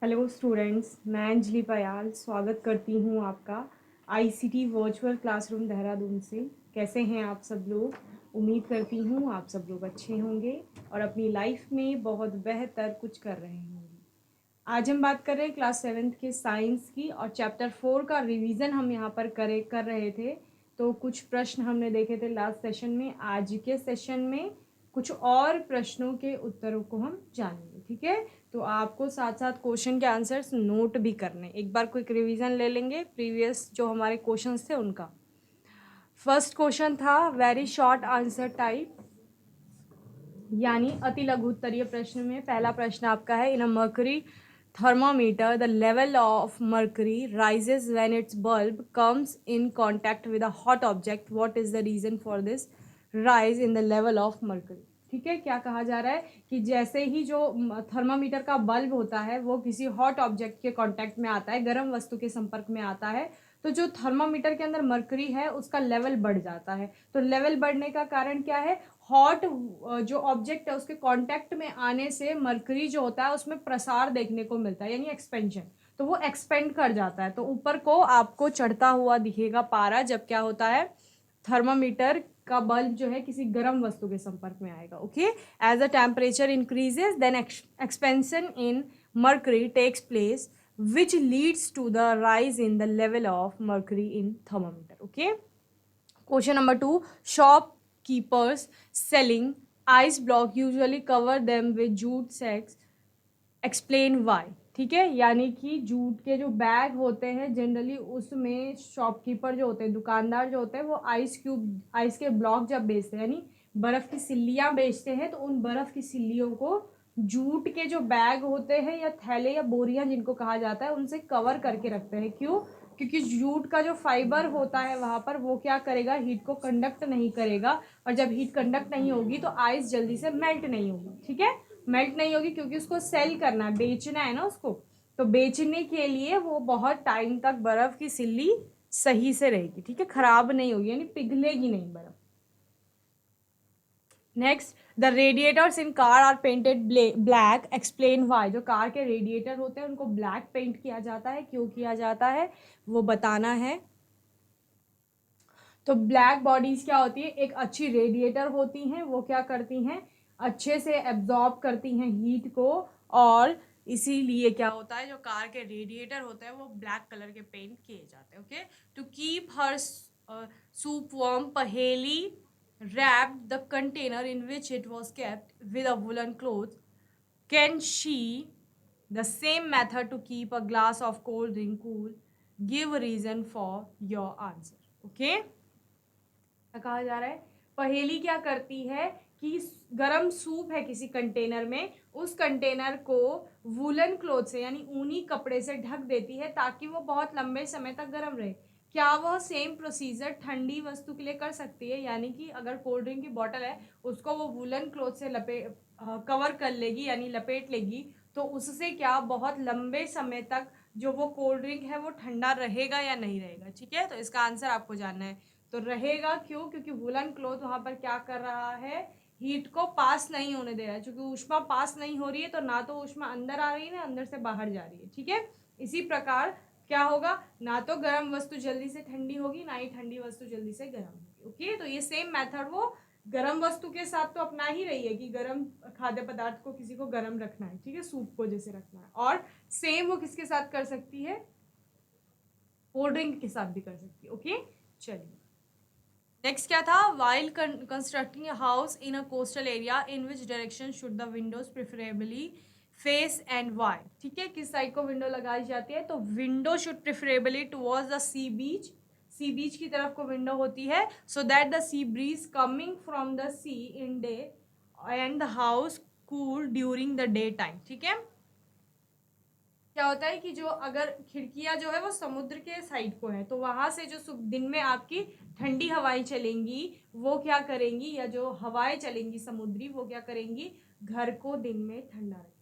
Hello students, मैं अंजलि पयाल स्वागत करती हूँ आपका आईसीटी वर्चुअल क्लासरूम देहरादून से। कैसे हैं आप सब लोग? उम्मीद करती हूँ आप सब लोग अच्छे होंगे और अपनी लाइफ में बहुत बेहतर कुछ कर रहे होंगे। आज हम बात कर रहे हैं क्लास 7th के साइंस की और चैप्टर 4 का रिवीजन हम यहाँ पर कर रहे थे। तो कुछ प्रश्न हमने देखे थे लास्ट सेशन में। आज के सेशन में कुछ और प्रश्नों के उत्तरों को हम जानेंगे, ठीक है? तो आपको साथ साथ क्वेश्चन के आंसर्स नोट भी करने, एक बार क्विक रिवीजन ले लेंगे प्रीवियस जो हमारे क्वेश्चंस थे उनका। फर्स्ट क्वेश्चन था वेरी शॉर्ट आंसर टाइप, यानी अति लघु उत्तरीय प्रश्न में पहला प्रश्न आपका है, इन अ mercury thermometer the level of mercury rises when its bulb comes in contact with a hot object. What is the reason for this rise in the level of mercury? ठीक है, क्या कहा जा रहा है कि जैसे ही जो थर्मामीटर का बल्ब होता है वो किसी हॉट ऑब्जेक्ट के कांटेक्ट में आता है, गर्म वस्तु के संपर्क में आता है, तो जो थर्मामीटर के अंदर मर्करी है उसका लेवल बढ़ जाता है। तो लेवल बढ़ने का कारण क्या है? हॉट जो ऑब्जेक्ट है उसके कांटेक्ट में आने से मर्करी जो होता है उसमें प्रसार देखने को मिलता है, यानी एक्सपेंशन। तो वो एक्सपेंड कर जाता है, तो ऊपर को आपको चढ़ता हुआ दिखेगा पारा जब क्या होता है, थर्मामीटर का बल्ब जो है किसी गर्म वस्तु के संपर्क में आएगा। Okay, as the temperature increases then expansion in mercury takes place which leads to the rise in the level of mercury in thermometer. Okay, question number 2, shopkeepers selling ice block usually cover them with jute sacks, explain why. ठीक है, यानी कि jute के जो bag होते हैं generally उसमें shopkeeper जो होते हैं, दुकानदार जो होते हैं, वो आइस के ब्लॉक जब बेचते हैं, यानी बर्फ की सिल्लियां बेचते हैं, तो उन बर्फ की सिल्लियों को जूट के जो बैग होते हैं या थैले या बोरियां जिनको कहा जाता है उनसे कवर करके रखते हैं। क्यों? क्योंकि जूट का जो फाइबर होता है वहां पर वो क्या करेगा, हीट को कंडक्ट नहीं करेगा, और जब हीट कंडक्ट नहीं होगी तो आइस जल्दी से मेल्ट नहीं होगी। ठीक है, मेल्ट नहीं होगी क्योंकि उसको सेल करना है, बेचना है ना उसको, तो बेचने के लिए वो बहुत टाइम तक बर्फ की सिल्ली सही से रहेगी, ठीक है, खराब नहीं होगी, यानी पिघलेगी नहीं बर्फ। Next, the radiators in car are painted black, explain why. जो कार के रेडिएटर होते हैं उनको ब्लैक पेंट किया जाता है, क्यों किया जाता है वो बताना है। तो ब्लैक बॉडीज क्या होती है, एक अच्छी रेडिएटर होती हैं, वो क्या करती हैं, अच्छे से एब्जॉर्ब करती हैं हीट को, और इसीलिए क्या होता है, जो कार के रेडिएटर होते हैं वो ब्लैक कलर के पेंट किए जाते हैं। Okay, to keep her soup warm, Paheli wrapped the container in which it was kept with a woolen cloth. Can she the same method to keep a glass of cold drink cool? Give a reason for your answer. Okay, कहा जा रहा है, पहेली क्या करती है कि गरम सूप है किसी कंटेनर में, उस कंटेनर को वूलन क्लोथ से यानी ऊनी कपड़े से ढक देती है ताकि वो बहुत लंबे समय तक गर्म रहे। क्या वह सेम प्रोसीजर ठंडी वस्तु के लिए कर सकती है? यानी कि अगर कोल्ड ड्रिंक की बोतल है उसको वो वूलन क्लोथ से कवर कर लेगी यानी लपेट लेगी, तो उससे क्या बहुत लंबे समय तक जो वो कोल्ड ड्रिंक है वो ठंडा रहेगा या नहीं रहेगा? ठीक है, तो इसका आंसर आपको जानना है। तो रहेगा, क्यों? क्योंकि वुलन क्लॉथ वहां पर क्या कर रहा है, हीट को पास नहीं होने दे रहा है। क्योंकि ऊष्मा पास नहीं हो रही है तो ना तो ऊष्मा अंदर आ रही है ना अंदर से बाहर जा रही है। ठीक है, इसी प्रकार क्या होगा, ना तो गर्म वस्तु जल्दी से ठंडी होगी ना ही ठंडी वस्तु जल्दी से गर्म होगी। ओके, तो ये सेम मेथड वो गर्म वस्तु के साथ तो अपना ही रही है कि गर्म खाद्य पदार्थ को किसी को गर्म रखना है, ठीक है, सूप को जैसे रखना है, और सेम वो किसके साथ कर सकती है, कोल्ड ड्रिंक के साथ भी कर सकती है। ओके, चलिए नेक्स्ट क्या था, while constructing a house in a coastal area in which direction should the windows preferably face and why. ठीक है, किस साइड को विंडो लगाई जाती है, तो window should preferably towards the sea beach, sea beach की तरफ को विंडो होती है, so that the sea breeze coming from the sea in day and the house cool during the day time. ठीक है, क्या होता है कि जो अगर खिड़कियां जो है वो समुद्र के साइड को है तो वहां से जो दिन में आपकी ठंडी हवाएं चलेंगी वो क्या करेंगी, या जो हवाएं चलेंगी समुद्री वो क्या करेंगी, घर को दिन में ठंडा रखेंगी।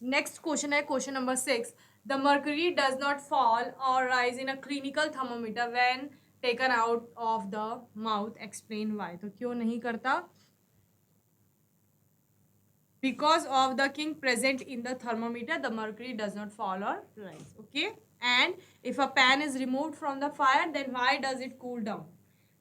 नेक्स्ट क्वेश्चन है question number 6, the mercury does not fall और rise in a clinical thermometer when taken out of the mouth, explain why. तो क्यों नहीं करता, Because of the kink present in the thermometer, the mercury does not fall or rise. Okay, and if a pan is removed from the fire, then why does it cool down?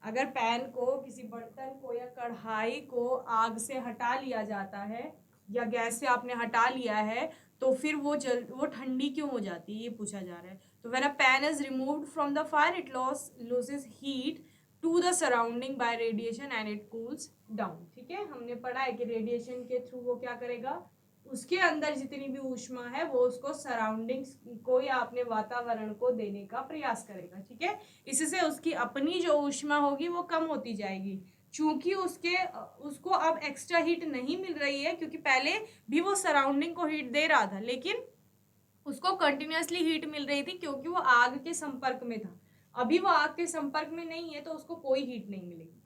अगर pan को, किसी बर्तन को या कढ़ाई को आग से हटा लिया जाता है या गैस से आपने हटा लिया है, तो फिर वो ठंडी क्यों हो जाती है, ये पूछा जा रहा है. तो when a pan is removed from the fire, it loses heat to the surrounding by radiation and it cools down. ठीक है, हमने पढ़ा है कि रेडिएशन के थ्रू वो क्या करेगा, उसके अंदर जितनी भी ऊष्मा है वो उसको सराउंडिंग्स को या अपने वातावरण को देने का प्रयास करेगा. ठीक है, इससे उसकी अपनी जो ऊष्मा होगी वो कम होती जाएगी, चूंकि उसको अब एक्स्ट्रा हीट नहीं मिल रही है, क्योंकि पहले भी वो सराउंडिंग को हीट दे रहा था, लेकिन उसको कंटिन्यूअसली हीट मिल रही थी क्योंकि वो आग के संपर्क में था. अभी वो आग के संपर्क में नहीं है, तो उसको कोई हीट नहीं मिलेगी.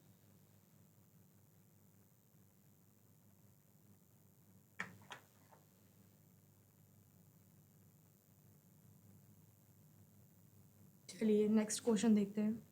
चलिए नेक्स्ट क्वेश्चन देखते हैं.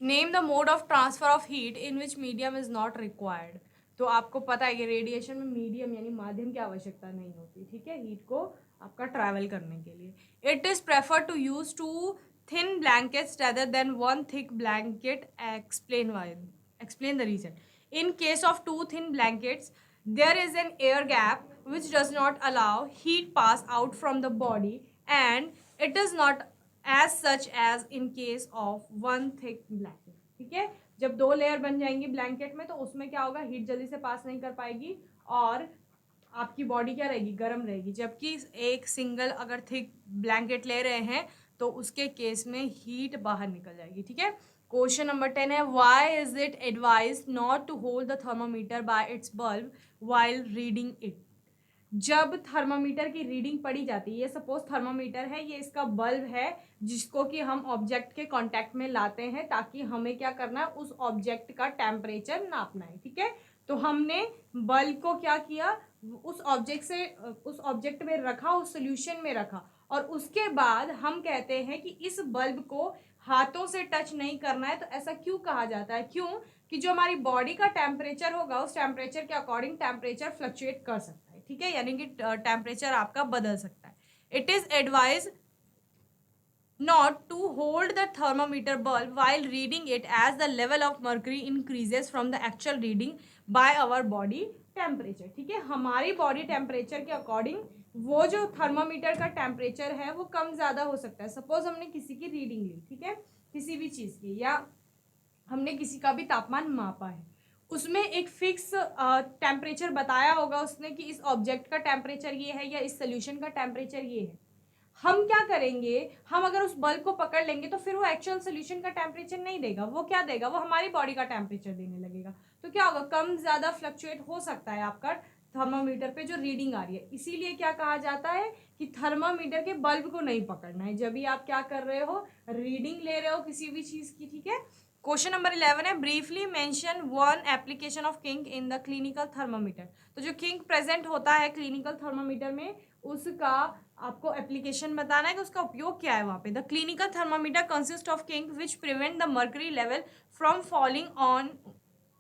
Name the mode of transfer of heat in which medium is not required. तो आपको पता है कि रेडिएशन में मीडियम यानी माध्यम की आवश्यकता नहीं होती. ठीक है, हीट को आपका ट्रैवल करने के लिए. It is prefer to use two thin blankets rather than one thick blanket. Explain why, explain the reason. In case of two thin blankets, there is an air gap which does not allow heat pass out from the body, and it is not as such as in case of one thick blanket. ठीक है, जब दो layer बन जाएंगी blanket में, तो उसमें क्या होगा, हीट जल्दी से पास नहीं कर पाएगी और आपकी बॉडी क्या रहेगी, गर्म रहेगी. जबकि एक सिंगल अगर थिक ब्लैंकेट ले रहे हैं तो उसके केस में हीट बाहर निकल जाएगी. ठीक है, क्वेश्चन नंबर 10 है, why is it advise not to hold the thermometer by its bulb while reading it. जब थर्मामीटर की रीडिंग पड़ी जाती है, ये सपोज थर्मामीटर है, ये इसका बल्ब है जिसको कि हम ऑब्जेक्ट के कांटेक्ट में लाते हैं ताकि हमें क्या करना है, उस ऑब्जेक्ट का टेम्परेचर नापना है. ठीक है, तो हमने बल्ब को क्या किया, उस ऑब्जेक्ट में रखा, उस सोल्यूशन में रखा, और उसके बाद हम कहते हैं कि इस बल्ब को हाथों से टच नहीं करना है. तो ऐसा क्यों कहा जाता है, क्यों कि जो हमारी बॉडी का टेम्परेचर होगा, उस टेम्परेचर के अकॉर्डिंग टेम्परेचर फ्लक्चुएट कर सकता है. ठीक है, यानी कि टेम्परेचर आपका बदल सकता है. It is advise not to hold the thermometer bulb while reading it, as the level of mercury increases from the actual reading by our body temperature. ठीक है, हमारी बॉडी टेम्परेचर के अकॉर्डिंग वो जो थर्मामीटर का टेम्परेचर है वो कम ज्यादा हो सकता है. सपोज हमने किसी की रीडिंग ली, ठीक है, किसी भी चीज की, या हमने किसी का भी तापमान मापा है, उसमें एक फिक्स टेम्परेचर बताया होगा उसने कि इस ऑब्जेक्ट का टेम्परेचर ये है या इस सोल्यूशन का टेम्परेचर ये है. हम क्या करेंगे, हम अगर उस बल्ब को पकड़ लेंगे तो फिर वो एक्चुअल सोल्यूशन का टेम्परेचर नहीं देगा, वो क्या देगा, वो हमारी बॉडी का टेम्परेचर देने लगेगा. तो क्या होगा, कम ज्यादा फ्लक्चुएट हो सकता है आपका थर्मामीटर पे जो रीडिंग आ रही है. इसीलिए क्या कहा जाता है कि थर्मामीटर के बल्ब को नहीं पकड़ना है जब भी आप क्या कर रहे हो, रीडिंग ले रहे हो किसी भी चीज की. ठीक है, क्वेश्चन नंबर 11 है, briefly mention one application of kink in the clinical thermometer. तो जो किंक प्रेजेंट होता है क्लिनिकल थर्मामीटर में, उसका आपको एप्लीकेशन बताना है कि उसका उपयोग क्या है वहां पे. The clinical thermometer consist of kink which prevent the mercury level from falling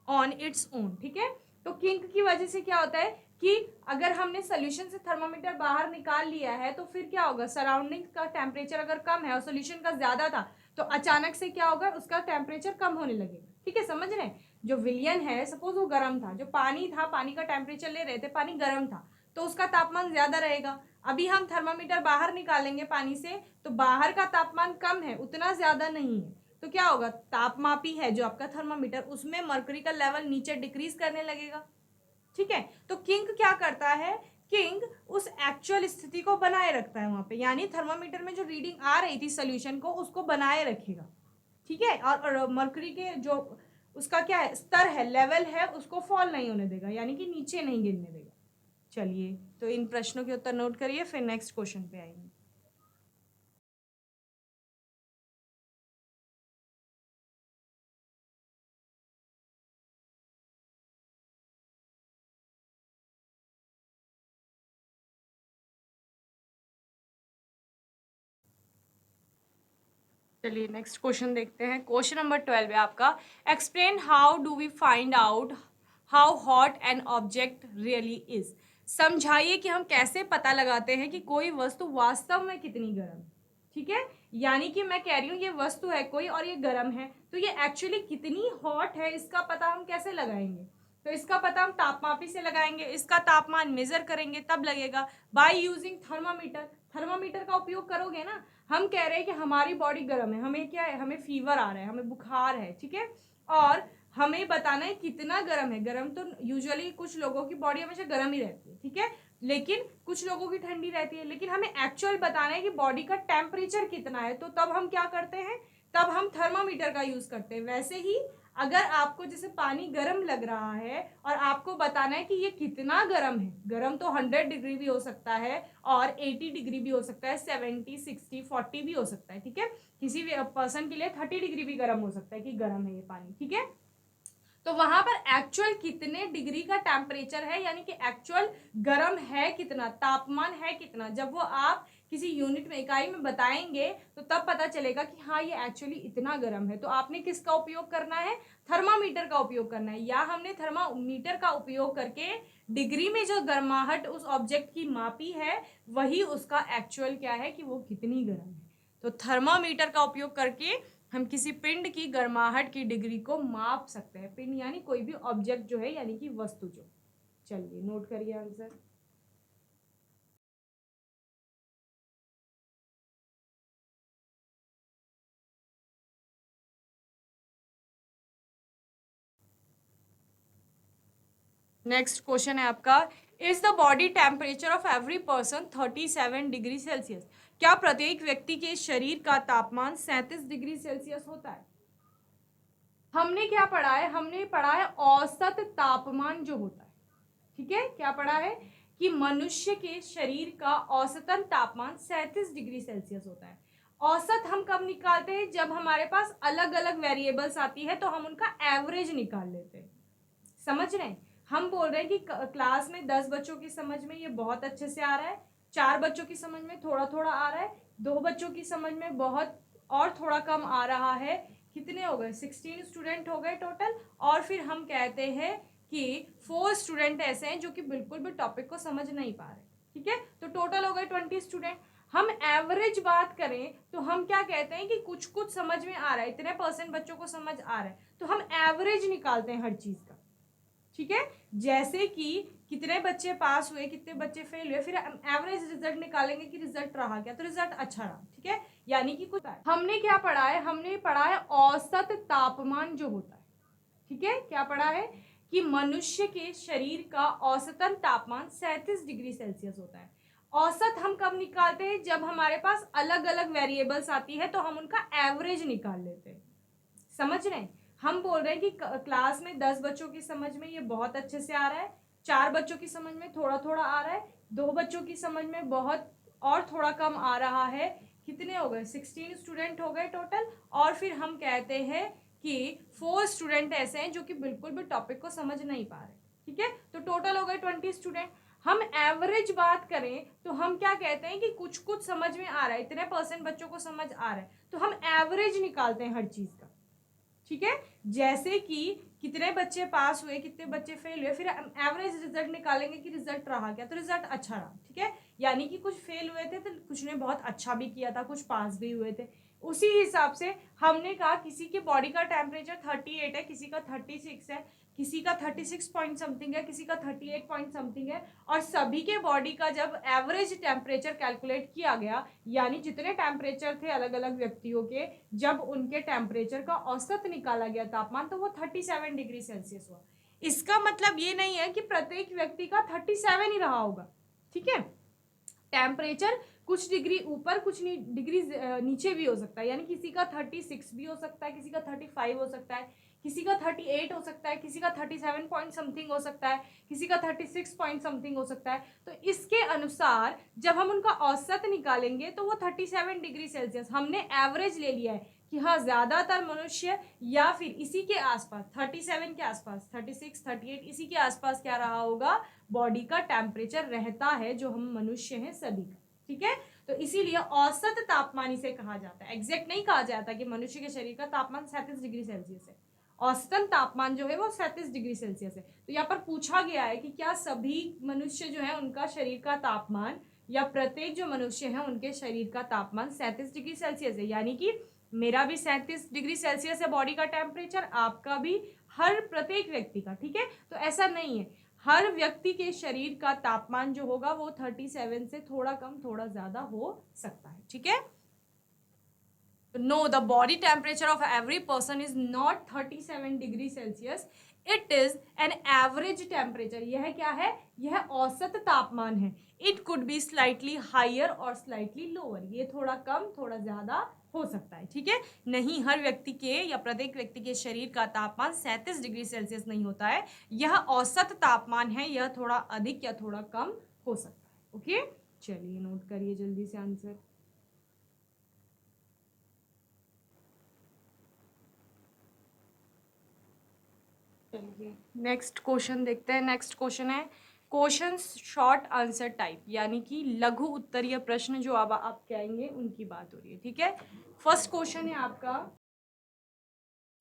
on its own. ठीक है, तो किंक की वजह से क्या होता है कि अगर हमने सोल्यूशन से थर्मामीटर बाहर निकाल लिया है तो फिर क्या होगा, सराउंडिंग का टेम्परेचर अगर कम है और सोल्यूशन का ज्यादा था, तो अचानक से क्या होगा, उसका टेम्परेचर कम होने लगेगा. ठीक है, समझ रहे हैं, जो विलियन है सपोज वो गर्म था, जो पानी था, पानी का टेम्परेचर ले रहे थे, पानी गर्म था, तो उसका तापमान ज्यादा रहेगा. अभी हम थर्मामीटर बाहर निकालेंगे पानी से, तो बाहर का तापमान कम है, उतना ज्यादा नहीं है, तो क्या होगा, तापमापी है जो आपका थर्मामीटर, उसमें मर्करी का लेवल नीचे डिक्रीज करने लगेगा. ठीक है, तो किंग क्या करता है, किंग उस एक्चुअल स्थिति को बनाए रखता है वहां पे, यानी थर्मामीटर में जो रीडिंग आ रही थी सोल्यूशन को, उसको बनाए रखेगा. ठीक है, और मर्करी के जो उसका क्या है, स्तर है, लेवल है, उसको फॉल नहीं होने देगा, यानी कि नीचे नहीं गिरने देगा. चलिए, तो इन प्रश्नों के उत्तर नोट करिए, फिर नेक्स्ट क्वेश्चन पे आएंगे. चलिए नेक्स्ट क्वेश्चन देखते हैं. क्वेश्चन नंबर 12 है आपका, explain how do we find out how hot an object really is. समझाइए कि हम कैसे पता लगाते हैं कि कोई वस्तु वास्तव में कितनी गर्म है। ठीक है, यानी कि मैं कह रही हूँ ये वस्तु है कोई और ये गर्म है, तो ये एक्चुअली कितनी हॉट है इसका पता हम कैसे लगाएंगे। तो इसका पता हम तापमापी से लगाएंगे, इसका तापमान मेजर करेंगे तब लगेगा, बाय यूजिंग थर्मामीटर। थर्मामीटर का उपयोग करोगे ना। हम कह रहे हैं कि हमारी बॉडी गर्म है, हमें क्या है, हमें फीवर आ रहा है, हमें बुखार है, ठीक है, और हमें बताना है कितना गर्म है। गर्म तो यूजुअली कुछ लोगों की बॉडी हमेशा गर्म ही रहती है, ठीक है, लेकिन कुछ लोगों की ठंडी रहती है, लेकिन हमें एक्चुअल बताना है कि बॉडी का टेम्परेचर कितना है। तो तब हम क्या करते हैं, तब हम थर्मामीटर का यूज करते हैं। वैसे ही अगर आपको जैसे पानी गर्म लग रहा है और आपको बताना है कि ये कितना गर्म है, गर्म तो 100 डिग्री भी हो सकता है और 80 डिग्री भी हो सकता है, 70, 60, 40 भी हो सकता है, ठीक है, किसी भी पर्सन के लिए 30 डिग्री भी गर्म हो सकता है कि गर्म है ये पानी, ठीक है। तो वहां पर एक्चुअल कितने डिग्री का टेम्परेचर है, यानी कि एक्चुअल गर्म है कितना, तापमान है कितना, जब वो आप किसी यूनिट में, इकाई में बताएंगे तो तब पता चलेगा कि हाँ ये एक्चुअली इतना गर्म है। तो आपने किसका उपयोग करना है, थर्मामीटर का उपयोग करना है, या हमने थर्मामीटर का उपयोग करके डिग्री में जो गर्माहट उस ऑब्जेक्ट की मापी है वही उसका एक्चुअल क्या है कि वो कितनी गर्म है। तो थर्मामीटर का उपयोग करके हम किसी पिंड की गर्माहट की डिग्री को माप सकते हैं। पिंड यानी कोई भी ऑब्जेक्ट जो है, यानी कि वस्तु जो। चलिए नोट करिए आंसर। नेक्स्ट क्वेश्चन है आपका, is the body temperature of every person 37 degree Celsius. क्या प्रत्येक व्यक्ति के शरीर का तापमान 37 डिग्री सेल्सियस होता है। हमने क्या पढ़ा है, हमने पढ़ा है औसत तापमान जो होता है, ठीक है, क्या पढ़ा है कि मनुष्य के शरीर का औसतन तापमान 37 डिग्री सेल्सियस होता है। औसत हम कब निकालते हैं, जब हमारे पास अलग अलग वेरिएबल्स आती है तो हम उनका एवरेज निकाल लेते हैं। समझ रहे हैं, हम बोल रहे हैं कि क्लास में 10 बच्चों की समझ में ये बहुत अच्छे से आ रहा है, 4 बच्चों की समझ में थोड़ा थोड़ा आ रहा है, 2 बच्चों की समझ में बहुत और थोड़ा कम आ रहा है। कितने हो गए, 16 स्टूडेंट हो गए टोटल। और फिर हम कहते हैं कि 4 स्टूडेंट ऐसे हैं जो कि बिल्कुल भी टॉपिक को समझ नहीं पा रहे, ठीक है, तो टोटल हो गए 20 स्टूडेंट। हम एवरेज बात करें तो हम क्या कहते हैं कि कुछ कुछ समझ में आ रहा है, इतने % बच्चों को समझ आ रहा है, तो हम एवरेज निकालते हैं हर चीज का, ठीक है। जैसे कि कितने बच्चे पास हुए, कितने बच्चे फेल हुए, फिर हम एवरेज रिजल्ट निकालेंगे कि रिजल्ट रहा क्या, तो रिजल्ट अच्छा रहा, ठीक है, यानी कि कुछ हमने क्या पढ़ा है, हमने पढ़ा है औसत तापमान जो होता है, ठीक है, क्या पढ़ा है कि मनुष्य के शरीर का औसतन तापमान 37 डिग्री सेल्सियस होता है। औसत हम कब निकालते हैं, जब हमारे पास अलग अलग वेरिएबल्स आती है तो हम उनका एवरेज निकाल लेते हैं। समझ रहे हैं, हम बोल रहे हैं कि क्लास में 10 बच्चों की समझ में ये बहुत अच्छे से आ रहा है, 4 बच्चों की समझ में थोड़ा थोड़ा आ रहा है, 2 बच्चों की समझ में बहुत और थोड़ा कम आ रहा है। कितने हो गए, 16 स्टूडेंट हो गए टोटल। और फिर हम कहते हैं कि 4 स्टूडेंट ऐसे हैं जो कि बिल्कुल भी टॉपिक को समझ नहीं पा रहे, ठीक है, तो टोटल हो गए 20 स्टूडेंट। हम एवरेज बात करें तो हम क्या कहते हैं कि कुछ कुछ समझ में आ रहा है, इतने % बच्चों को समझ आ रहा है, तो हम एवरेज निकालते हैं हर चीज का, ठीक है। जैसे कि कितने बच्चे पास हुए, कितने बच्चे फेल हुए, फिर हम एवरेज रिजल्ट निकालेंगे कि रिजल्ट रहा क्या, तो रिजल्ट अच्छा रहा, ठीक है, यानी कि कुछ फेल हुए थे तो कुछ ने बहुत अच्छा भी किया था, कुछ पास भी हुए थे। उसी हिसाब से हमने कहा किसी की बॉडी का टेम्परेचर 38 है, किसी का 36 है, किसी का 36 पॉइंट समथिंग है, किसी का 38 पॉइंट समथिंग है, और सभी के बॉडी का जब एवरेज टेम्परेचर कैलकुलेट किया गया, यानी जितने टेम्परेचर थे अलग अलग व्यक्तियों के, जब उनके टेम्परेचर का औसत निकाला गया तापमान, तो वो 37 डिग्री सेल्सियस हुआ। इसका मतलब ये नहीं है कि प्रत्येक व्यक्ति का 37 ही रहा होगा, ठीक है, टेम्परेचर कुछ डिग्री ऊपर कुछ डिग्री नीचे भी हो सकता है, यानी किसी का 36 भी हो सकता है, किसी का 35 हो सकता है, किसी का 38 हो सकता है, किसी का 37 पॉइंट समथिंग हो सकता है, किसी का 36 पॉइंट समथिंग हो सकता है। तो इसके अनुसार जब हम उनका औसत निकालेंगे तो वो 37 डिग्री सेल्सियस, हमने एवरेज ले लिया है कि हाँ ज्यादातर मनुष्य या फिर इसी के आसपास 37 के आसपास, 36, 38 इसी के आसपास क्या रहा होगा, बॉडी का टेम्परेचर रहता है, जो हम मनुष्य हैं सभी का, ठीक है। तो इसीलिए औसत तापमान इसे कहा जाता है, एग्जैक्ट नहीं कहा जाता कि मनुष्य के शरीर का तापमान 37 डिग्री सेल्सियस है। औसतन तापमान जो है वो 37 डिग्री सेल्सियस है। तो यहाँ पर पूछा गया है कि क्या सभी मनुष्य जो है उनका शरीर का तापमान या प्रत्येक जो मनुष्य है उनके शरीर का तापमान 37 डिग्री सेल्सियस है, यानी कि मेरा भी 37 डिग्री सेल्सियस है बॉडी का टेम्परेचर, आपका भी, हर प्रत्येक व्यक्ति का, ठीक है। तो ऐसा नहीं है, हर व्यक्ति के शरीर का तापमान जो होगा वो 37 से थोड़ा कम थोड़ा ज्यादा हो सकता है, ठीक है। No, the body temperature of every person is not 37 degree Celsius, it is an average temperature. यह क्या है, यह औसत तापमान है। It could be slightly higher और स्लाइटली लोअर, ये थोड़ा कम थोड़ा ज्यादा हो सकता है, ठीक है। नहीं, हर व्यक्ति के या प्रत्येक व्यक्ति के शरीर का तापमान 37 डिग्री सेल्सियस नहीं होता है, यह औसत तापमान है, यह थोड़ा अधिक या थोड़ा कम हो सकता है। ओके, चलिए नोट करिए जल्दी से आंसर। चलिए नेक्स्ट क्वेश्चन देखते हैं। नेक्स्ट क्वेश्चन है क्वेश्चन शॉर्ट आंसर टाइप, यानी कि लघु उत्तरीय प्रश्न जो अब आप कहेंगे उनकी बात हो रही है, ठीक है। फर्स्ट क्वेश्चन है आपका,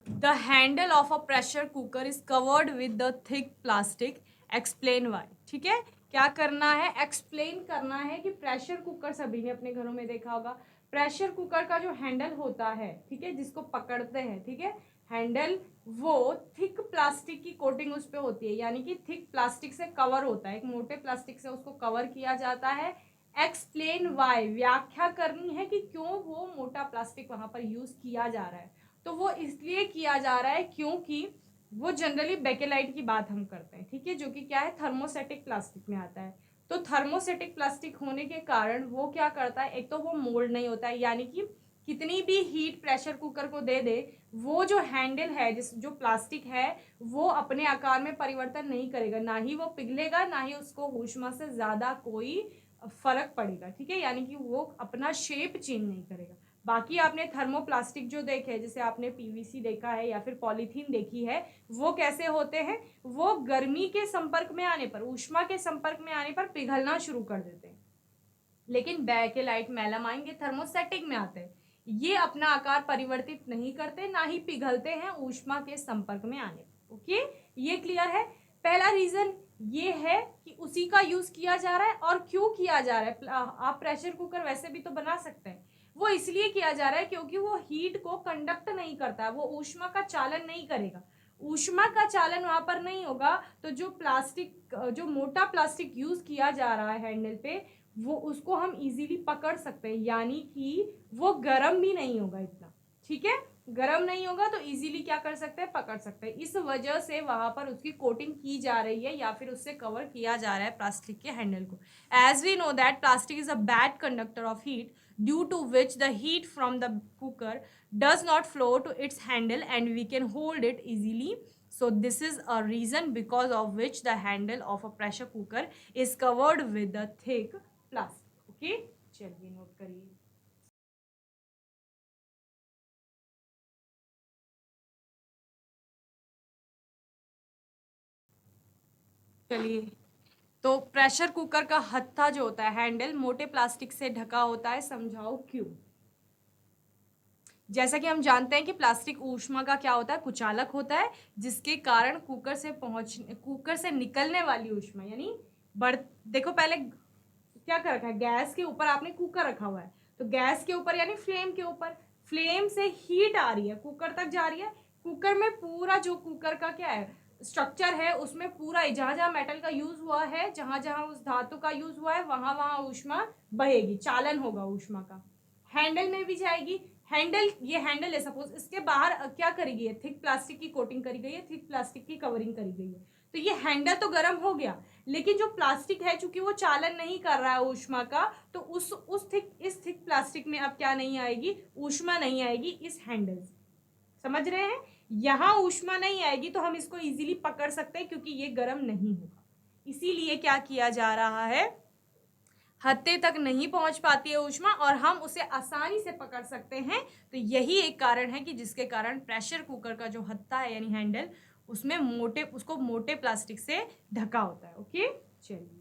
the handle of a pressure cooker is covered with the thick plastic, explain why. ठीक है, क्या करना है, एक्सप्लेन करना है कि प्रेशर कुकर सभी ने अपने घरों में देखा होगा। प्रेशर कुकर का जो हैंडल होता है, ठीक है, जिसको पकड़ते हैं, ठीक है, हैंडल, वो थिक प्लास्टिक की कोटिंग उस पर होती है, यानी कि थिक प्लास्टिक से कवर होता है, एक मोटे प्लास्टिक से उसको कवर किया जाता है। एक्सप्लेन वाई, व्याख्या करनी है कि क्यों वो मोटा प्लास्टिक वहां पर यूज किया जा रहा है। तो वो इसलिए किया जा रहा है क्योंकि वो जनरली बेकेलाइट की बात हम करते हैं, ठीक है, जो कि क्या है, थर्मोसेटिक प्लास्टिक में आता है। तो थर्मोसेटिक प्लास्टिक होने के कारण वो क्या करता है, एक तो वो मोल्ड नहीं होता है, यानी कि कितनी भी हीट प्रेशर कुकर को दे दे, वो जो हैंडल है, जिस जो प्लास्टिक है, वो अपने आकार में परिवर्तन नहीं करेगा, ना ही वो पिघलेगा, ना ही उसको ऊष्मा से ज्यादा कोई फर्क पड़ेगा, ठीक है, यानी कि वो अपना शेप चेंज नहीं करेगा। बाकी आपने थर्मोप्लास्टिक जो देखे हैं, जैसे आपने पीवीसी देखा है या फिर पॉलीथीन देखी है, वो कैसे होते हैं, वो गर्मी के संपर्क में आने पर, ऊष्मा के संपर्क में आने पर पिघलना शुरू कर देते हैं। लेकिन बेकेलाइट, मेलामाइन, ये थर्मोसेटिक में आते हैं, ये अपना आकार परिवर्तित नहीं करते, ना ही पिघलते हैं ऊष्मा के संपर्क में आने पर। ओके, ये क्लियर है। पहला रीजन ये है कि उसी का यूज किया जा रहा है, और क्यों किया जा रहा है, आप प्रेशर कुकर वैसे भी तो बना सकते हैं, वो इसलिए किया जा रहा है क्योंकि वो हीट को कंडक्ट नहीं करता, वो ऊष्मा का चालन नहीं करेगा। ऊष्मा का चालन वहां पर नहीं होगा, तो जो प्लास्टिक, जो मोटा प्लास्टिक यूज किया जा रहा है हैंडल पे, वो उसको हम इजीली पकड़ सकते हैं, यानी कि वो गर्म भी नहीं होगा इतना, ठीक है, गर्म नहीं होगा तो इजीली क्या कर सकते हैं, पकड़ सकते हैं। इस वजह से वहां पर उसकी कोटिंग की जा रही है या फिर उससे कवर किया जा रहा है प्लास्टिक के हैंडल को। As we know that plastic is a bad conductor of heat, due to which the heat from the cooker does not flow to its handle and we can hold it easily. So this is a reason because of which the handle of a pressure cooker is covered with the thick plastic. Okay, चलिए note करिए। चलिए, तो pressure cooker का हत्था जो होता है, handle, मोटे प्लास्टिक से ढका होता है, समझाओ क्यों। जैसा कि हम जानते हैं कि प्लास्टिक ऊष्मा का क्या होता है, कुचालक होता है, जिसके कारण कुकर से निकलने वाली ऊष्मा, यानी बढ़, देखो पहले क्या कर रखा है, गैस के ऊपर आपने कुकर रखा हुआ है, तो गैस के ऊपर यानी फ्लेम के ऊपर, फ्लेम से हीट आ रही है, कुकर तक जा रही है, कुकर में पूरा जो कुकर का क्या है स्ट्रक्चर है, उसमें पूरा जहां जहां मेटल का यूज हुआ है, जहां जहां उस धातु का यूज हुआ है, वहां वहां ऊष्मा बहेगी, चालन होगा ऊष्मा का, हैंडल में भी जाएगी। हैंडल, ये हैंडल है सपोज, इसके बाहर क्या करी गई है, थिक प्लास्टिक की कोटिंग करी गई है, थिक प्लास्टिक की कवरिंग करी गई है, तो ये हैंडल तो गर्म हो गया, लेकिन जो प्लास्टिक है चूंकि वो चालन नहीं कर रहा है ऊष्मा का, तो इस थिक प्लास्टिक में अब क्या नहीं आएगी, ऊष्मा नहीं आएगी इस हैंडल से, समझ रहे हैं, यहां ऊष्मा नहीं आएगी, तो हम इसको इजीली पकड़ सकते हैं क्योंकि ये गर्म नहीं होगा। इसीलिए क्या किया जा रहा है, हत्थे तक नहीं पहुंच पाती है ऊष्मा और हम उसे आसानी से पकड़ सकते हैं। तो यही एक कारण है कि जिसके कारण प्रेशर कुकर का जो हत्था है यानी हैंडल, उसमें उसको मोटे प्लास्टिक से ढका होता है। ओके, चलिए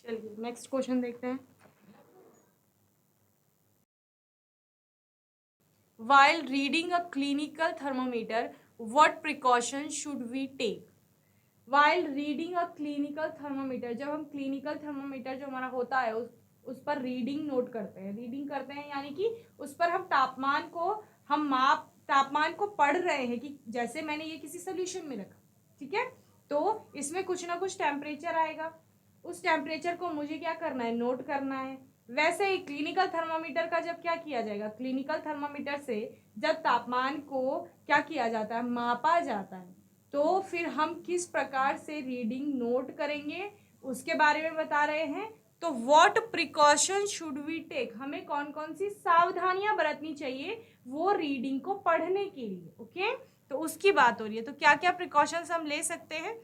चलिए नेक्स्ट क्वेश्चन देखते हैं। While reading a clinical thermometer, what precautions should we take? While reading a clinical thermometer, जब हम clinical thermometer जो हमारा होता है उस पर रीडिंग नोट करते हैं, रीडिंग करते हैं यानी कि उस पर हम तापमान को पढ़ रहे हैं कि जैसे मैंने ये किसी सोल्यूशन में रखा, ठीक है, तो इसमें कुछ ना कुछ टेम्परेचर आएगा, उस टेम्परेचर को मुझे क्या करना है, नोट करना है। वैसे ही क्लिनिकल थर्मामीटर का जब क्या किया जाएगा, क्लिनिकल थर्मामीटर से जब तापमान को क्या किया जाता है, मापा जाता है, तो फिर हम किस प्रकार से रीडिंग नोट करेंगे उसके बारे में बता रहे हैं। तो what precaution should we take, हमें कौन कौन सी सावधानियां बरतनी चाहिए वो रीडिंग को पढ़ने के लिए, ओके, तो उसकी बात हो रही है। तो क्या क्या प्रिकॉशंस हम ले सकते हैं।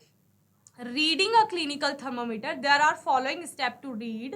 Reading a clinical thermometer, there are following step to read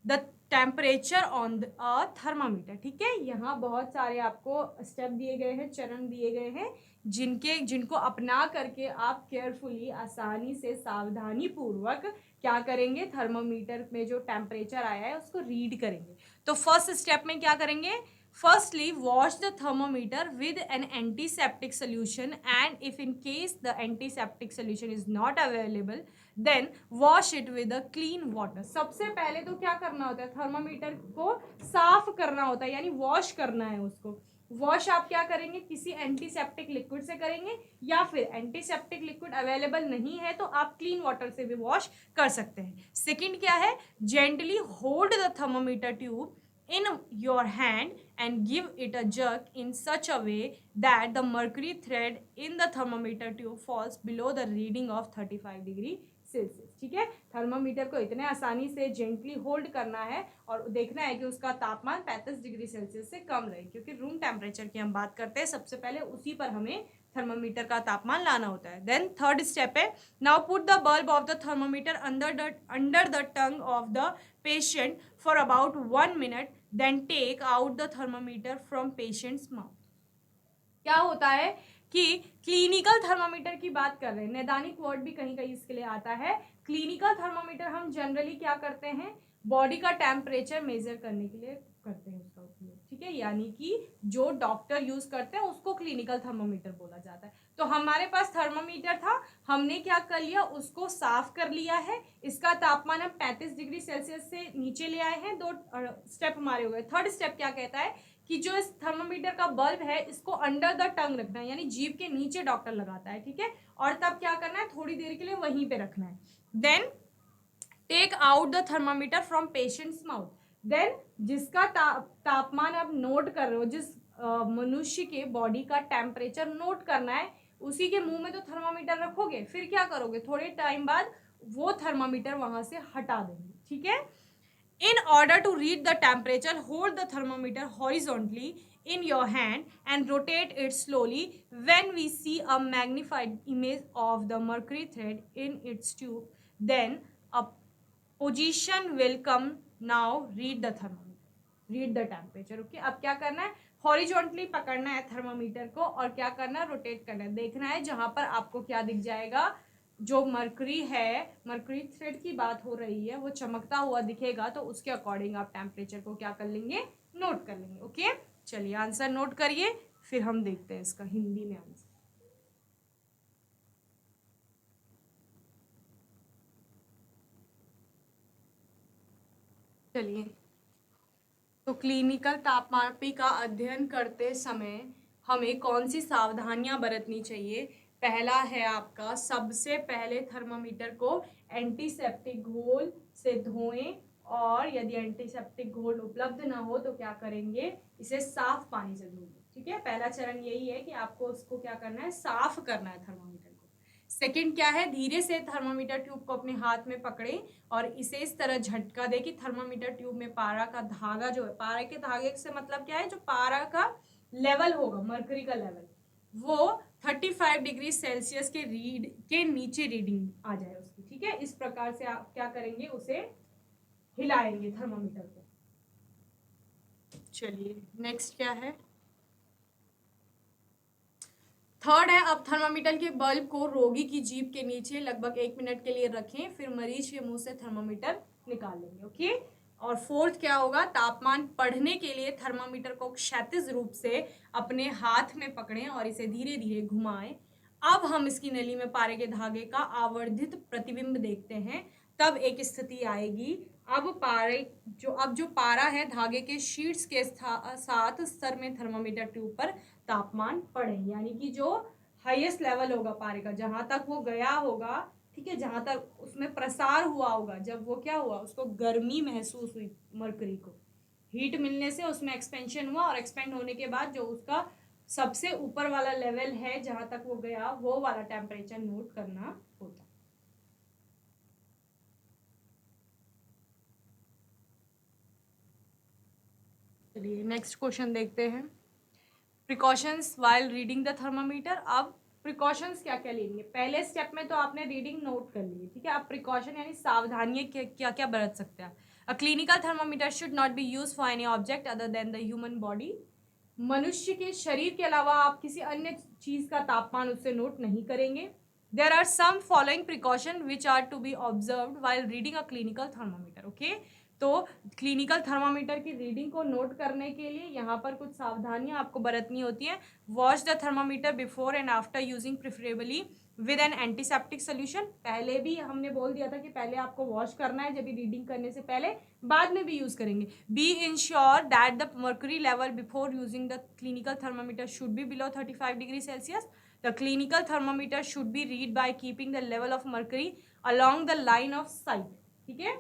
the temperature on a thermometer, ठीक है, यहाँ बहुत सारे आपको स्टेप दिए गए हैं, चरण दिए गए हैं, जिनको अपना करके आप केयरफुली, आसानी से, सावधानी पूर्वक क्या करेंगे, थर्मामीटर में जो टेम्परेचर आया है उसको रीड करेंगे। तो फर्स्ट स्टेप में क्या करेंगे, firstly wash the thermometer with an antiseptic solution, and if in case the antiseptic solution is not available then wash it with a clean water। सबसे पहले तो क्या करना होता है, थर्मामीटर को साफ करना होता है, यानी वॉश करना है उसको। वॉश आप क्या करेंगे, किसी एंटीसेप्टिक लिक्विड से करेंगे, या फिर एंटीसेप्टिक लिक्विड अवेलेबल नहीं है तो आप क्लीन वाटर से भी वॉश कर सकते हैं। सेकंड क्या है, gently hold the thermometer tube in your hand and give it a jerk in such a way that the mercury thread in the thermometer tube falls below the reading of 35 degree Celsius, ठीक है, thermometer को इतने आसानी से gently hold करना है और देखना है कि उसका तापमान 35 डिग्री सेल्सियस से कम रहे, क्योंकि रूम टेम्परेचर की हम बात करते हैं, सबसे पहले उसी पर हमें थर्मामीटर का तापमान लाना होता है। देन थर्ड स्टेप है, now put the bulb of the thermometer under the tongue of the patient for about 1 minute, then take out the thermometer from patient's mouth. क्या होता है कि क्लिनिकल थर्मामीटर की बात कर रहे हैं, नैदानिक वर्ड भी कहीं कहीं इसके लिए आता है। क्लिनिकल थर्मामीटर हम जनरली क्या करते हैं, बॉडी का टेम्परेचर मेजर करने के लिए करते हैं उसका उपयोग, ठीक है, यानी कि जो डॉक्टर यूज करते हैं उसको क्लिनिकल थर्मामीटर बोला जाता है। तो हमारे पास थर्मामीटर था, हमने क्या कर लिया, उसको साफ कर लिया है, इसका तापमान हम 35 डिग्री सेल्सियस से नीचे ले आए हैं। 2 स्टेप हमारे हो गए। थर्ड स्टेप क्या कहता है कि जो इस थर्मामीटर का बल्ब है इसको अंडर द टंग रखना है, यानी जीभ के नीचे डॉक्टर लगाता है, ठीक है, और तब क्या करना है, थोड़ी देर के लिए वहीं पे रखना है। Then take out the thermometer from patient's mouth, then जिसका तापमान आप नोट कर रहे हो, जिस मनुष्य के बॉडी का टेम्परेचर नोट करना है, उसी के मुंह में तो थर्मामीटर रखोगे, फिर क्या करोगे, थोड़े टाइम बाद वो थर्मामीटर वहां से हटा देंगे, ठीक है। In order to read the temperature, hold the thermometer horizontally in your hand and rotate it slowly. When we see a magnified image of the mercury thread in its tube, then a position will come. Now read the thermometer. Read the temperature. Okay, अब क्या करना है, horizontally पकड़ना है thermometer को और क्या करना है, रोटेट करना है, देखना है जहां पर आपको क्या दिख जाएगा, जो मर्करी है, मर्करी थ्रेड की बात हो रही है, वो चमकता हुआ दिखेगा, तो उसके अकॉर्डिंग आप टेम्परेचर को क्या कर लेंगे, नोट कर लेंगे। ओके, चलिए आंसर नोट करिए, फिर हम देखते हैं इसका हिंदी में आंसर। चलिए, तो क्लिनिकल तापमापी का अध्ययन करते समय हमें कौन सी सावधानियां बरतनी चाहिए। पहला है आपका, सबसे पहले थर्मामीटर को एंटीसेप्टिक घोल से धोएं, और यदि एंटीसेप्टिक घोल उपलब्ध ना हो तो क्या करेंगे, इसे साफ पानी से धोएंगे, ठीक है। पहला चरण यही है कि आपको उसको क्या करना है, साफ करना है थर्मामीटर को। सेकंड क्या है, धीरे से थर्मामीटर ट्यूब को अपने हाथ में पकड़ें और इसे इस तरह झटका दे कि थर्मामीटर ट्यूब में पारा का धागा जो है, पारा के धागे से मतलब क्या है, जो पारा का लेवल होगा, मर्करी का लेवल, वो 35 डिग्री सेल्सियस के नीचे रीडिंग आ जाए उसकी, ठीक है। इस प्रकार से आप क्या करेंगे, उसे हिलाएंगे थर्मामीटर को। चलिए नेक्स्ट क्या है, थर्ड है, अब थर्मामीटर के बल्ब को रोगी की जीभ के नीचे लगभग 1 मिनट के लिए रखें, फिर मरीज के मुंह से थर्मामीटर निकाल लेंगे। ओके, और फोर्थ क्या होगा, तापमान पढ़ने के लिए थर्मामीटर को क्षैतिज रूप से अपने हाथ में पकड़ें और इसे धीरे धीरे घुमाएं। अब हम इसकी नली में पारे के धागे का आवर्धित प्रतिबिंब देखते हैं। तब एक स्थिति आएगी, अब जो पारा है धागे के शीर्ष के साथ स्तर में थर्मामीटर ट्यूब पर तापमान पड़े, यानी कि जो हाईएस्ट लेवल होगा पारे का, जहां तक वो गया होगा, ठीक है, जहां तक उसमें प्रसार हुआ होगा, जब वो क्या हुआ, उसको गर्मी महसूस हुई, मरकरी को हीट मिलने से उसमें एक्सपेंशन हुआ, और एक्सपेंड होने के बाद जो उसका सबसे ऊपर वाला लेवल है जहां तक वो गया, वो वाला टेम्परेचर नोट करना होता है। चलिए नेक्स्ट क्वेश्चन देखते हैं। Precautions while reading the thermometer. अब प्रिकॉशंस क्या क्या लेंगे, पहले स्टेप में तो आपने रीडिंग नोट कर ली, ठीक है। अब प्रिकॉशन यानी सावधानियां क्या क्या बरत सकते हैं। अ clinical thermometer should not be use for any object other than the human body. मनुष्य के शरीर के अलावा आप किसी अन्य चीज का तापमान उससे नोट नहीं करेंगे। There are some following precaution which are to be observe while reading a clinical thermometer. Okay, तो क्लिनिकल थर्मामीटर की रीडिंग को नोट करने के लिए यहाँ पर कुछ सावधानियां आपको बरतनी होती हैं। Wash the thermometer before and after using, preferably with N antiseptic solution. पहले भी हमने बोल दिया था कि पहले आपको वॉश करना है जब भी रीडिंग करने से पहले, बाद में भी यूज करेंगे। Be ensure that the mercury level before using the clinical thermometer should be below 35 degree Celsius. The clinical thermometer should be read by keeping the level of mercury along the line of sight, ठीक है।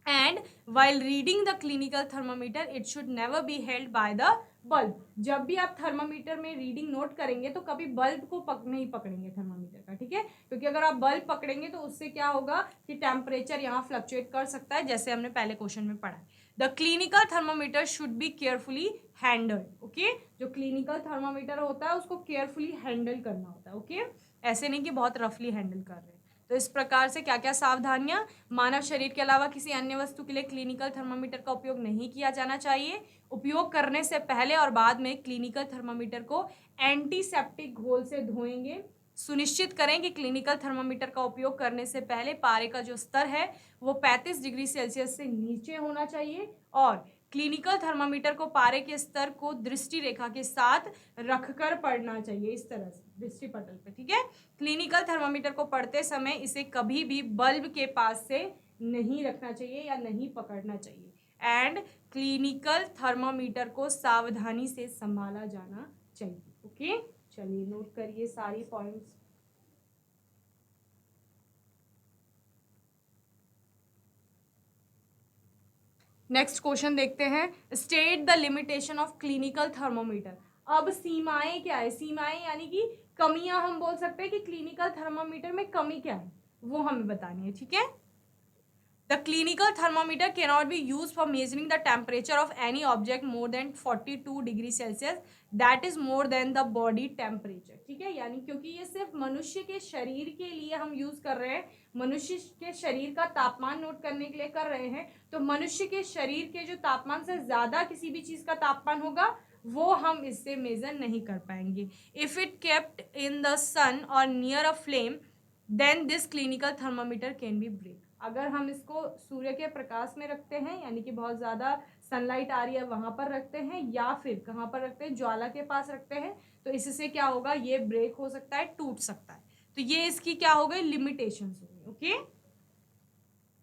And while reading the clinical thermometer it should never be held by the bulb. जब भी आप thermometer में reading note करेंगे तो कभी bulb को नहीं पकड़ेंगे थर्मामीटर का, ठीक है, क्योंकि अगर आप बल्ब पकड़ेंगे तो उससे क्या होगा कि टेम्परेचर यहाँ फ्लक्चुएट कर सकता है, जैसे हमने पहले क्वेश्चन में पढ़ा है। The clinical thermometer should be carefully handled. Okay, जो क्लिनिकल थर्मामीटर होता है उसको केयरफुली हैंडल करना होता है। ओके, ऐसे नहीं कि बहुत रफली हैंडल कर रहे हैं। तो इस प्रकार से क्या क्या सावधानियां, मानव शरीर के अलावा किसी अन्य वस्तु के लिए क्लिनिकल थर्मामीटर का उपयोग नहीं किया जाना चाहिए। उपयोग करने से पहले और बाद में क्लिनिकल थर्मामीटर को एंटीसेप्टिक घोल से धोएंगे। सुनिश्चित करें कि क्लिनिकल थर्मामीटर का उपयोग करने से पहले पारे का जो स्तर है वो 35 डिग्री सेल्सियस से नीचे होना चाहिए, और क्लिनिकल थर्मामीटर को पारे के स्तर को दृष्टि रेखा के साथ रखकर पढ़ना चाहिए, इस तरह से दृष्टि पटल पे, ठीक है। क्लिनिकल थर्मामीटर को पढ़ते समय इसे कभी भी बल्ब के पास से नहीं रखना चाहिए या नहीं पकड़ना चाहिए। एंड क्लिनिकल थर्मामीटर को सावधानी से संभाला जाना चाहिए। ओके, चलिए नोट करिए सारी पॉइंट्स। नेक्स्ट क्वेश्चन देखते हैं। State the limitation of clinical thermometer. अब सीमाएं क्या है, सीमाएं यानी कि कमियां, हम बोल सकते हैं कि क्लिनिकल थर्मोमीटर में कमी क्या है वो हमें बतानी है, ठीक है। The clinical thermometer cannot be used for measuring the temperature of any object more than 42 degree Celsius, that is more than the body temperature, ठीक है। यानी क्योंकि ये सिर्फ मनुष्य के शरीर के लिए हम यूज कर रहे हैं, मनुष्य के शरीर का तापमान नोट करने के लिए कर रहे हैं, तो मनुष्य के शरीर के जो तापमान से ज्यादा किसी भी चीज का तापमान होगा वो हम इससे मेजर नहीं कर पाएंगे। If it kept in the sun और near a flame then this clinical thermometer can be break. अगर हम इसको सूर्य के प्रकाश में रखते हैं, यानी कि बहुत ज़्यादा सनलाइट आ रही है वहाँ पर रखते हैं, या फिर कहाँ पर रखते हैं, ज्वाला के पास रखते हैं, तो इससे क्या होगा, ये ब्रेक हो सकता है, टूट सकता है। तो ये इसकी क्या हो गई, लिमिटेशंस हो गई। ओके,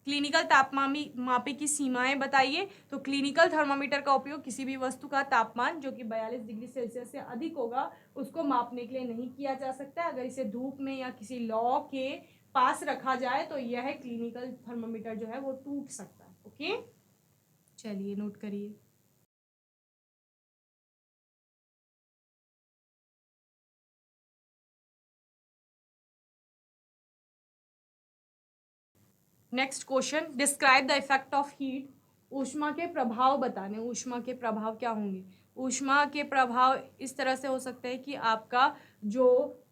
क्लिनिकल तापमान मापे की सीमाएं बताइए। तो क्लिनिकल थर्मामीटर का उपयोग किसी भी वस्तु का तापमान जो कि 42 डिग्री सेल्सियस से अधिक होगा उसको मापने के लिए नहीं किया जा सकता है। अगर इसे धूप में या किसी लौ के पास रखा जाए तो यह क्लिनिकल थर्मामीटर जो है वो टूट सकता है। ओके, चलिए नोट करिए। Next question, describe the effect of heat. ऊष्मा के प्रभाव बताने, ऊष्मा के प्रभाव क्या होंगे। ऊष्मा के प्रभाव इस तरह से हो सकते हैं कि आपका जो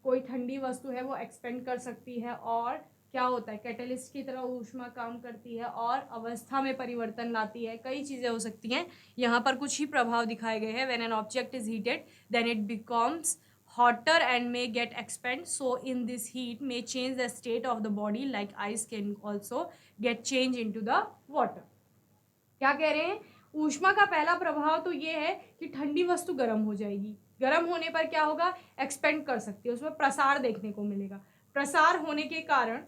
कोई ठंडी वस्तु है वो एक्सपेंड कर सकती है, और क्या होता है, कैटलिस्ट की तरह ऊष्मा काम करती है और अवस्था में परिवर्तन लाती है, कई चीज़ें हो सकती हैं। यहाँ पर कुछ ही प्रभाव दिखाए गए हैं। When an object is heated then it becomes hotter and may get expand. So in this heat may change the state of the body, like ice can also get changed into the water. क्या कह रहे हैं, ऊष्मा का पहला प्रभाव तो ये है कि ठंडी वस्तु गर्म हो जाएगी, गर्म होने पर क्या होगा, एक्सपेंड कर सकती है, उसमें प्रसार देखने को मिलेगा। प्रसार होने के कारण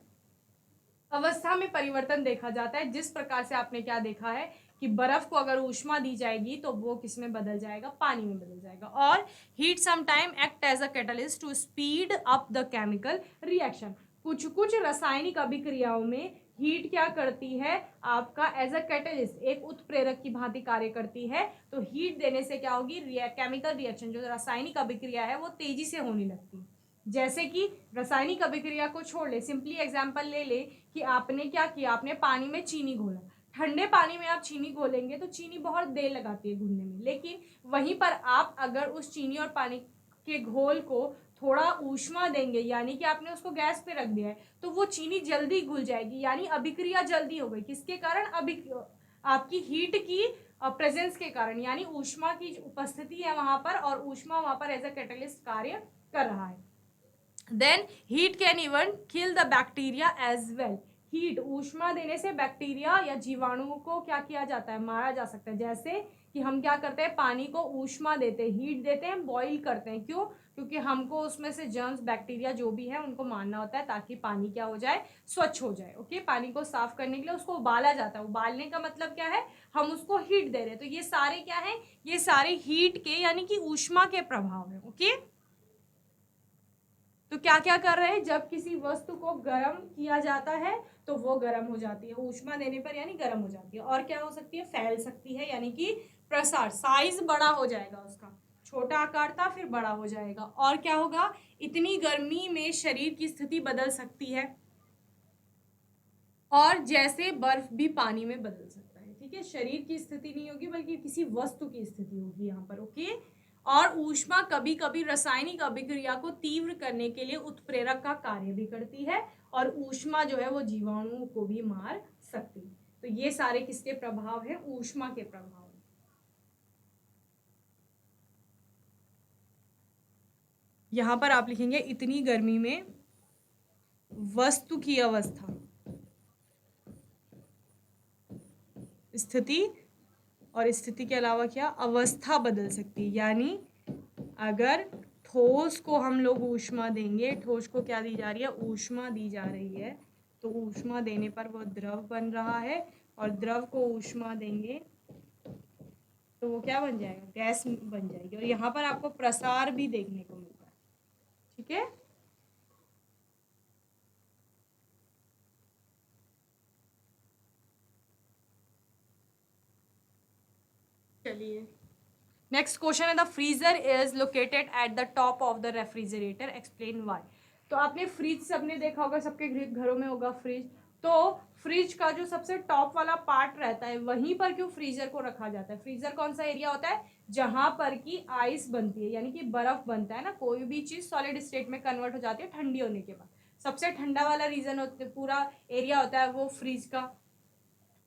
अवस्था में परिवर्तन देखा जाता है, जिस प्रकार से आपने क्या देखा है कि बर्फ को अगर ऊष्मा दी जाएगी तो वो किस में बदल जाएगा, पानी में बदल जाएगा। और heat sometime act as a catalyst to speed up the chemical reaction. कुछ कुछ रासायनिक अभिक्रियाओं में हीट क्या करती है, आपका एज अ कैटलिस्ट, एक उत्प्रेरक की भांति कार्य करती है। तो हीट देने से क्या होगी, केमिकल रिएक्शन, जो रासायनिक अभिक्रिया है वो तेजी से होने लगती है। जैसे कि रासायनिक अभिक्रिया को छोड़ ले, सिंपली एग्जांपल ले ले कि आपने क्या किया, आपने पानी में चीनी घोला। ठंडे पानी में आप चीनी घोलेंगे तो चीनी बहुत देर लगाती है घुलने में, लेकिन वहीं पर आप अगर उस चीनी और पानी के घोल को थोड़ा ऊष्मा देंगे, यानी कि आपने उसको गैस पे रख दिया है, तो वो चीनी जल्दी घुल जाएगी, यानी अभिक्रिया जल्दी हो गई। किसके कारण, आपकी हीट की प्रेजेंस के कारण, यानी ऊष्मा की उपस्थिति है वहां पर और ऊष्मा वहां पर एज अ कैटलिस्ट कार्य कर रहा है। Then heat can even kill the bacteria as well. Heat, ऊष्मा देने से बैक्टीरिया या जीवाणुओं को क्या किया जाता है, मारा जा सकता है। जैसे कि हम क्या करते हैं, पानी को ऊष्मा देते हैं, हीट देते हैं, बॉईल करते हैं। क्यों, क्योंकि हमको उसमें से जर्म्स, बैक्टीरिया जो भी है उनको मारना होता है, ताकि पानी क्या हो जाए, स्वच्छ हो जाए। ओके, पानी को साफ करने के लिए उसको उबाला जाता है। उबालने का मतलब क्या है, हम उसको हीट दे रहे हैं। तो ये सारे क्या है, ये सारे हीट के यानी कि ऊष्मा के प्रभाव है। ओके, तो क्या क्या कर रहे हैं, जब किसी वस्तु को गर्म किया जाता है तो वो गर्म हो जाती है, ऊष्मा देने पर यानी गर्म हो जाती है। और क्या हो सकती है, फैल सकती है, यानी कि प्रसार, साइज बड़ा हो जाएगा उसका, छोटा आकार था फिर बड़ा हो जाएगा। और क्या होगा, इतनी गर्मी में शरीर की स्थिति बदल सकती है, और जैसे बर्फ भी पानी में बदल सकता है। ठीक है, शरीर की स्थिति नहीं होगी बल्कि किसी वस्तु की स्थिति होगी यहाँ पर। ओके, और ऊष्मा कभी कभी रासायनिक अभिक्रिया को तीव्र करने के लिए उत्प्रेरक का कार्य भी करती है, और ऊष्मा जो है वो जीवाणुओं को भी मार सकती है। तो ये सारे किसके प्रभाव हैं, ऊष्मा के प्रभाव। यहां पर आप लिखेंगे इतनी गर्मी में वस्तु की अवस्था, स्थिति, और स्थिति के अलावा क्या, अवस्था बदल सकती है। यानी अगर ठोस को हम लोग ऊष्मा देंगे, ठोस को क्या दी जा रही है, ऊष्मा दी जा रही है, तो ऊष्मा देने पर वो द्रव बन रहा है, और द्रव को ऊष्मा देंगे तो वो क्या बन जाएगा, गैस बन जाएगी। और यहाँ पर आपको प्रसार भी देखने को मिलता है। ठीक है, चलिए नेक्स्ट क्वेश्चन है, the freezer is located at the top of the refrigerator, explain why. तो आपने फ्रिज सबने देखा होगा, सबके घरों में होगा फ्रिज। तो फ्रिज का जो सबसे टॉप वाला पार्ट रहता है, वहीं पर क्यों फ्रीजर को रखा जाता है। फ्रीजर कौन सा एरिया होता है, जहां पर की आइस बनती है, यानी कि बर्फ बनता है ना, कोई भी चीज सॉलिड स्टेट में कन्वर्ट हो जाती है ठंडी होने के बाद। सबसे ठंडा वाला रीजन होता है, पूरा एरिया होता है वो फ्रिज का।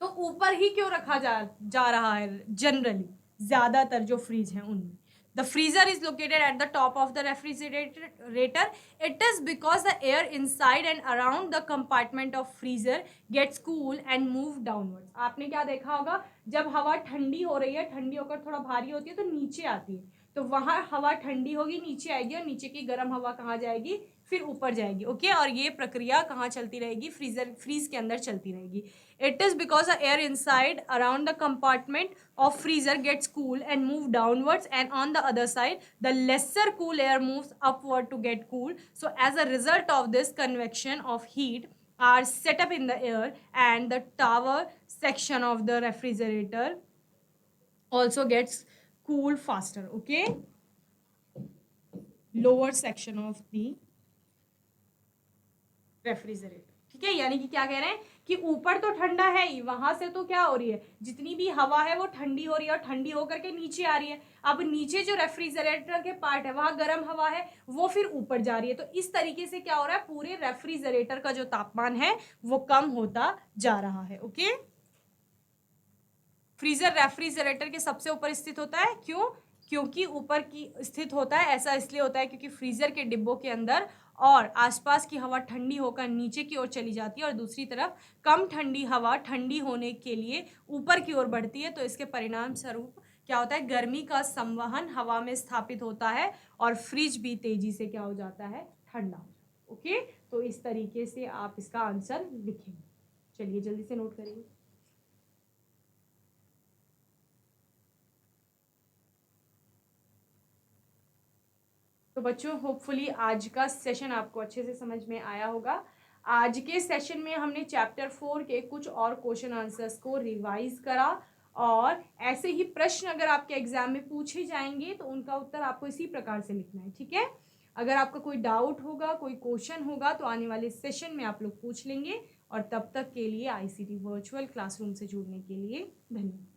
तो ऊपर ही क्यों रखा जा रहा है, जनरली ज्यादातर जो फ्रिज है उनमें। The freezer is located at the top of the refrigerator. It is because the air inside and around the compartment of freezer gets cool and move downwards. आपने क्या देखा होगा, जब हवा ठंडी हो रही है, ठंडी होकर थोड़ा भारी होती है तो नीचे आती है, तो वहां हवा ठंडी होगी, नीचे आएगी, और नीचे की गर्म हवा कहाँ जाएगी, फिर ऊपर जाएगी। ओके, और ये प्रक्रिया कहाँ चलती रहेगी, फ्रीज के अंदर चलती रहेगी। It is because the air inside around the compartment of freezer gets cool and move downwards, and on the other side the lesser cool air moves upward to get cool. So as a result of this, convection of heat are set up in the air, and the tower section of the refrigerator also gets cool faster. Okay, lower section of the refrigerator. ठीक है, यानी कि क्या कह रहे हैं कि ऊपर तो ठंडा है ही, वहां से तो क्या हो रही है, जितनी भी हवा है वो ठंडी हो रही है, और ठंडी होकर के नीचे आ रही है। अब नीचे जो रेफ्रिजरेटर के पार्ट है वहां गर्म हवा है, वो फिर ऊपर जा रही है। तो इस तरीके से क्या हो रहा है, पूरे रेफ्रिजरेटर का जो तापमान है वो कम होता जा रहा है। ओके, फ्रीजर रेफ्रिजरेटर के सबसे ऊपर स्थित होता है, क्यों, क्योंकि ऊपर की स्थित होता है, ऐसा इसलिए होता है क्योंकि फ्रीज़र के डिब्बों के अंदर और आसपास की हवा ठंडी होकर नीचे की ओर चली जाती है और दूसरी तरफ कम ठंडी हवा ठंडी होने के लिए ऊपर की ओर बढ़ती है, तो इसके परिणाम स्वरूप क्या होता है, गर्मी का संवहन हवा में स्थापित होता है और फ्रिज भी तेजी से क्या हो जाता है, ठंडा हो जाता है। ओके, तो इस तरीके से आप इसका आंसर लिखेंगे। चलिए जल्दी से नोट करिए। तो बच्चों होपफुली आज का सेशन आपको अच्छे से समझ में आया होगा। आज के सेशन में हमने चैप्टर 4 के कुछ और क्वेश्चन आंसर्स को रिवाइज करा और ऐसे ही प्रश्न अगर आपके एग्जाम में पूछे जाएंगे तो उनका उत्तर आपको इसी प्रकार से लिखना है, ठीक है। अगर आपका कोई डाउट होगा, कोई क्वेश्चन होगा तो आने वाले सेशन में आप लोग पूछ लेंगे। और तब तक के लिए ICT वर्चुअल क्लासरूम से जुड़ने के लिए धन्यवाद।